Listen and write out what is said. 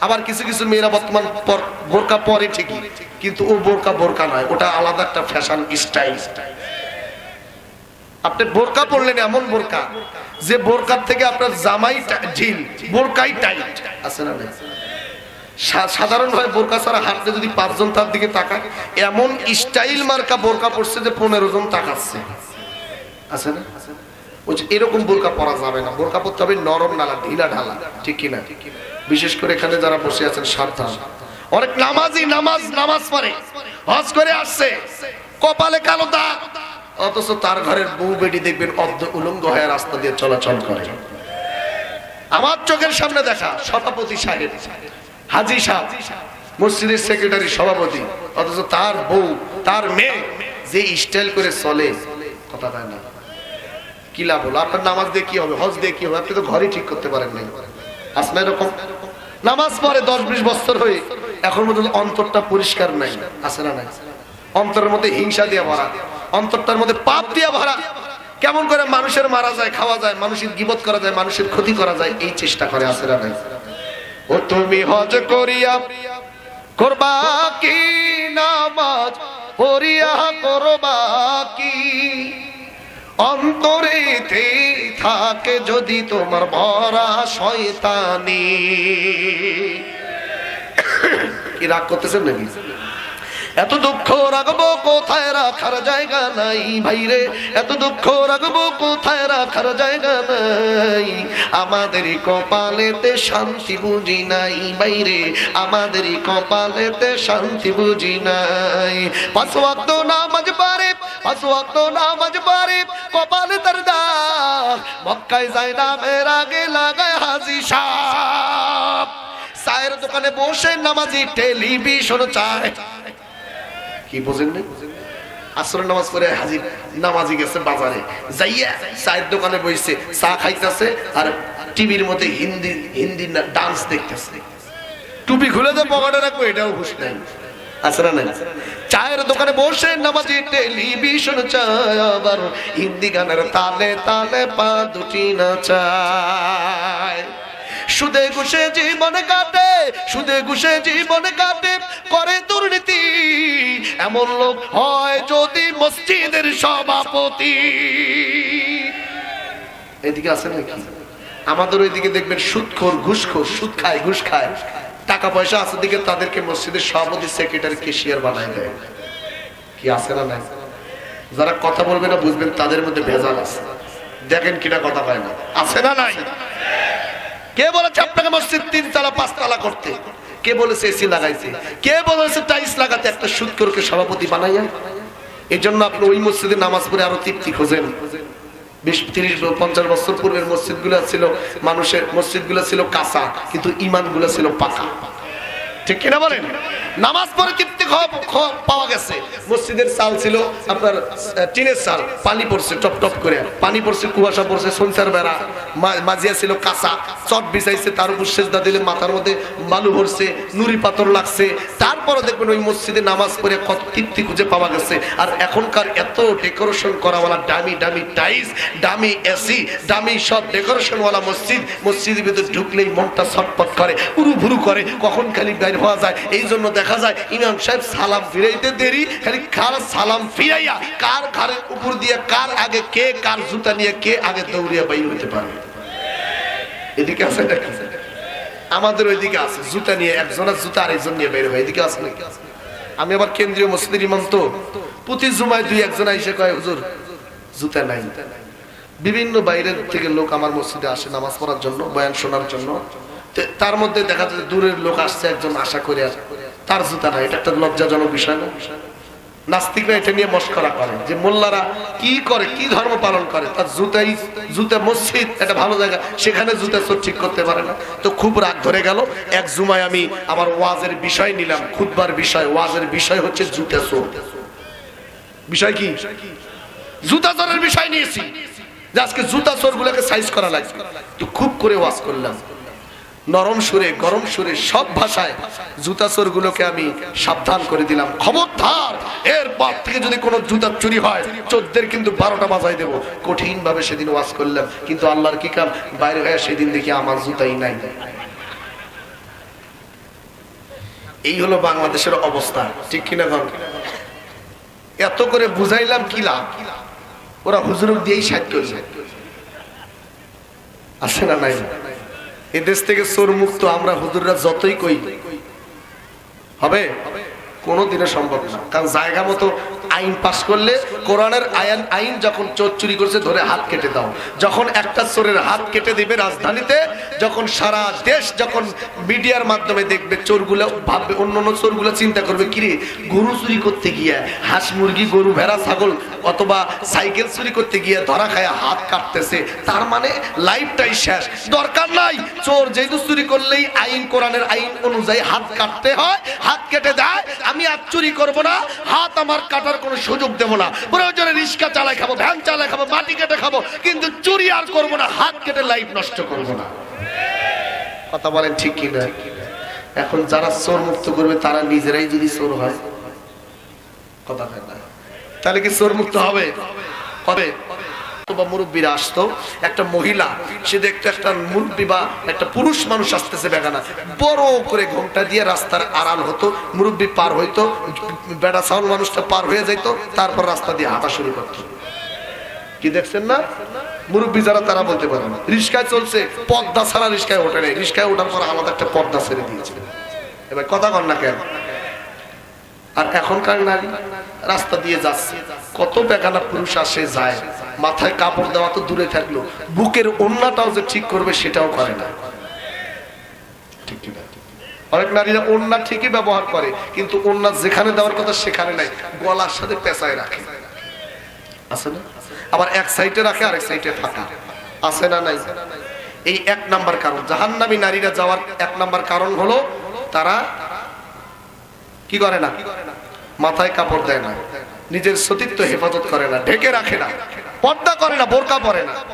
আবার কিছু কিছু মেয়েরা বর্তমান বোরকা পরে ঠিকই, কিন্তু ও বোরকা নয়, ওটা আলাদা একটা ফ্যাশন স্টাইল। আপনি বোরকা পরলেন এমন বোরকা যে বোরকার থেকে আপনার জামাই ঢিল, বোরকাই টাইট আছে না? সাধারণভাবে বোরকা ছাড়া হাঁটতে যদি 5 জন তার দিকে তাকায়, এমন স্টাইল মার্কা বোরকা পরছে যে 15 জন তাকাচ্ছে, আছে না? এরকম বোরকা পরা যাবে না, বোরকা পরতে হবে নরম নালা, ঢিলা ঢালা, ঠিক কিনা? বিশেষ করে এখানে যারা বসে আছেন সাবধান, অনেক নামাজি নামাজ পড়ে, হজ করে আসছে, কপালে কালো দাগ, অথচ তার ঘরের বউ বেটি দেখবেন অর্ধ উলঙ্গ হয়ে রাস্তা দিয়ে চলাচল করে। আমার চোখের সামনে দেখা সভাপতি সাহেব, হাজি সাহেব, মসজিদের সেক্রেটারি সভাপতি, অথচ তার বউ তার মেয়ে যে স্টাইল করে চলে, কথা হয় না। কি লাভ হলো? আপনার নামাজ দিয়ে কি হবে, হজ দিয়ে কি হবে? আপনি তো ঘরে ঠিক করতে পারেন নাই। আসলে এরকম নামাজ পড়ে 10-20 বছর হয়ে এখন পর্যন্ত অন্তরটা পরিষ্কার নাই, আছে না? নাই। অন্তরের মধ্যে হিংসা দিয়ে ভরা, অন্তরটার মধ্যে পাপ দিয়ে ভরা। কেমন করে মানুষের মারা যায়, খাওয়া যায়, মানুষের গীবত করা যায়, মানুষের ক্ষতি করা যায়, এই চেষ্টা করে, আছে না? নাই। ও তুমি হজ করিয়া করবা কি, নামাজ পড়িয়া করবা কি, অন্তরেতে থাকে যদি তোমার ভরা শয়তানি। কি রাগ করতেছেন নাকি? এত দুঃখ রাখবো কোথায়, রাখার জায়গা নাই ভাইরে, এত দুঃখ রাখবো কোথায়, রাখার জায়গা নাই। আমাদের কপালেতে শান্তি বুঝি নাই ভাইরে, আমাদের কপালেতে শান্তি বুঝি নাই। 5 ওয়াক্ত নামাজ পড়ে, 5 ওয়াক্ত নামাজ পড়ে, কপালে তার দাগ, মক্কায় যায় নামের আগে লাগায় হাজি সাহেব। চায়ের দোকানে বসে নামাজি টেলিভিশন চায়। কি বোঝেন না? আসরের নামাজ পড়ে হাজির নামাজি গেছে বাজারে, যাইয়া চায়ের দোকানে বসে চা খাইতেছে আর টিভির মধ্যে হিন্দি ডান্স দেখতেছে। টুপি খুলে তো পকেটে রাখবো, এটাও হুঁশ নাই, আছে না? নাই। চায়ের দোকানে বসে নামাজি টেলিভিশন চায়, আবার হিন্দি গানের তালে তালে পা দুটি নাচায়। সুদে ঘুষে জীবন কাটে, সুদে ঘুষে জীবন কাটে, করে দুর্নীতি, এমন লোক হয় যদি মসজিদের সভাপতি। এদিকে আছে নাকি? আমাদের ওইদিকে দেখবেন সুদখোর, ঘুষখোর, সুদ খায়, ঘুষ খায়, টাকা পয়সা আছে দিকে তাদেরকে মসজিদের সভাপতি, সেক্রেটারি, ক্যাশিয়ার বানায় দেয়। কি আছে না? নাই। যারা কথা বলবে না বুঝবেন তাদের মধ্যে ভেজাল আছে। দেখেন কিনা কথা হয় না, আছে না? নাই। কে বলেছে আপনাকে মসজিদ 3 তলা 5 তলা করতে? কে বলেছে এসি লাগাইতে? কে বলেছে টাইলস লাগাতে? একটা সুদখোরকে সভাপতি বানাইয়া। এই জন্য আপনি ওই মসজিদে নামাজ পড়ে আরো তৃপ্তি খোঁজেন। 20-30-50 বছর পূর্বের মসজিদগুলো ছিল, মানুষের মসজিদগুলো ছিল কাঁচা, কিন্তু ইমানগুলো ছিল পাকা, ঠিক কিনা বলেন? নামাজ পড়ে তৃপ্তি পাওয়া গেছে। মসজিদের চাল ছিল আপনার টিনের চাল, পানি পড়ছে টপ টপ করে, পানি পড়ছে, কুয়াশা পড়ছে, সঞ্চার বেড়া, মাজিয়া ছিল কাঁচা, চট বিছাইছে, তার উপর সেজদা দিলে মাথার মধ্যে বালু ভরছে, নুড়ি পাথর লাগছে, তারপরে দেখবেন ওই মসজিদে নামাজ পড়ে কত তৃপ্তি খুঁজে পাওয়া গেছে। আর এখনকার এত ডেকোরেশন করাওয়ালা দামি দামি টাইলস, দামি এসি, দামি সব ডেকোরেশনওয়ালা মসজিদ, মসজিদের ভিতরে ঢুকলেই মনটা ছটপট করে, উরু ভুরু করে, কখন খালি বাইর হওয়া যায়। এই জন্য দেখা যায় ইমাম সাহেব সালাম ফিরাইতে দেরি, খালি কার সালাম ফিরাইয়া কার ঘরের উপর দিয়ে কার আগে কে কার জুতা নিয়ে কে আগে দৌড়িয়া বাইর হইতে পারে। এদিকে আছে নাকি? আমাদের ওইদিকে আছে, জুতা নিয়ে একজনের জুতা আরেকজন নিয়ে বের হয়। এদিকে আছে নাকি? আমি আবার কেন্দ্রীয় মসজিদের ইমাম, তো প্রতি জুমায় 2-1 জন এসে কয় হুজুর জুতা নাই। বিভিন্ন বাইরের থেকে লোক আমার মসজিদে আসে নামাজ পড়ার জন্য, বয়ান শোনার জন্য। তার মধ্যে দেখা যাচ্ছে দূরের লোক আসছে একজন, আশা করে তার জুতা নাই। এটা একটা লজ্জাজনক বিষয় না? নাস্তিকরা এটা নিয়ে মশকরা করে যে মোল্লারা কি করে, কি ধর্ম পালন করে, তার জুতা মসজিদ একটা ভালো জায়গা, সেখানে জুতা চোর ঠিক করতে পারে না। তো খুব রাগ ধরে গেল। এক জুমায় আমি আমার ওয়াজের বিষয় নিলাম, খুতবার বিষয়, ওয়াজের বিষয় হচ্ছে জুতা চোর। বিষয় কি? জুতা চোরের বিষয় নিয়েছি যে আজকে জুতা চোর গুলোকে সাইজ করা লাগবে। তো খুব করে ওয়াজ করলাম, নরম সুরে, গরম সুরে, সব ভাষায় জুতা চোর গুলোকে আমি সাবধান করে দিলাম, খবরদার এরপর থেকে যদি কোনো জুতা চুরি হয় চোরদের কিন্তু 12টা বাজাই দেবো। কঠিন ভাবে সেদিন ওয়াজ করলাম, কিন্তু আল্লাহর কি কাম, বাইরে হয়ে সেদিন দেখি আমার জুতাই নাই। এই হলো বাংলাদেশের অবস্থা, ঠিক কিনা গণ? এত করে বুঝাইলাম কি লাভ? ওরা হুজুর দিয়েই সাহায্য করছে, আছে না নাই? এদেশ থেকে চোর মুক্ত আমরা হুজুররা যতই কই হবে কোনোদিনও সম্ভব না। কারণ জায়গা মতো আইন পাস করলে, কোরআনের আইন যখন চোর চুরি করছে ধরে হাত কেটে দাও, যখন একটা চোরের হাত কেটে দিবে রাজধানীতে, যখন সারা দেশ যখন মিডিয়ার মাধ্যমে দেখবে, চোরগুলো ভাববে, অন্য চোরগুলো চিন্তা করবে কিরে গরু চুরি করতে গিয়ে, হাঁস মুরগি গরু ভেড়া ছাগল অথবা সাইকেল চুরি করতে গিয়ে ধরা খায় হাত কাটতেছে, তার মানে লাইফটাই শেষ, দরকার নাই। চোর যেহেতু চুরি করলেই আইন, কোরআনের আইন অনুযায়ী হাত কাটতে হয়, হাত কেটে দেয়। আমি আর চুরি করব না, হাত আমার কাটার কোনো সুযোগ দেব না, প্রয়োজনে রিক্সা চালাই খাবো, ভ্যান চালাই খাবো, মাটি কেটে খাবো, কিন্তু চুরি আর করব না, হাত কেটে লাইফ নষ্ট করব না। কথা বলেন ঠিক কি না? এখন যারা চোর মুক্ত করবে তারা নিজেরাই যদি চোর হয়, কথা হয় না, তাহলে কি চোর মুক্ত হবে? হবে। মুরব্বীরা আসতো, একটা মহিলা সে দেখতো একটা মুরব্বী বা একটা পুরুষ মানুষ আসতেছে বেগানা, বড় করে ঘোমটা দিয়ে রাস্তার আড়াল হতো, মুরব্বী পার হইতো, বেড়া ছাউল মানুষটা পার হয়ে যাইতো, তারপর রাস্তা দিয়ে হাঁটা শুরু করতো। কি দেখছেন না? মুরব্বী যারা তারা বলতে পারে না। রিস্কায় চলছে, পর্দা ছাড়া রিস্কায় ওঠে নাই, রিস্কায় ওঠার পর আলাদা একটা পর্দা ছেড়ে দিয়েছে। এবার কথা কন না কেন? আর এখনকার নারী রাস্তা দিয়ে যাচ্ছে, কত বেগানা পুরুষ আসে যায়, মাথায় কাপড় দেওয়া তো দূরে থাকলো, বুকের ওড়নাটাও যে ঠিক করবে সেটাও করে না, ঠিক কি না? অনেক নারীরা ওড়না ঠিকই ব্যবহার করে, কিন্তু ওড়না যেখানে দেওয়ার কথা সেখানে নাই, গলার সাথে পেঁচায় রাখে, আছে না? আবার এক সাইডে রাখে, আরেক সাইডে ফাঁকা, আছে না নাই? এই এক নাম্বার কারণ, জাহান্নামী নারীরা যাওয়ার এক নাম্বার কারণ হলো তারা কি করে না? মাথায় কাপড় দেয় না, নিজের সতীত্ব হেফাজত করে না, ঢেকে রাখে না, পর্দা করে না, বোরকা পরে না।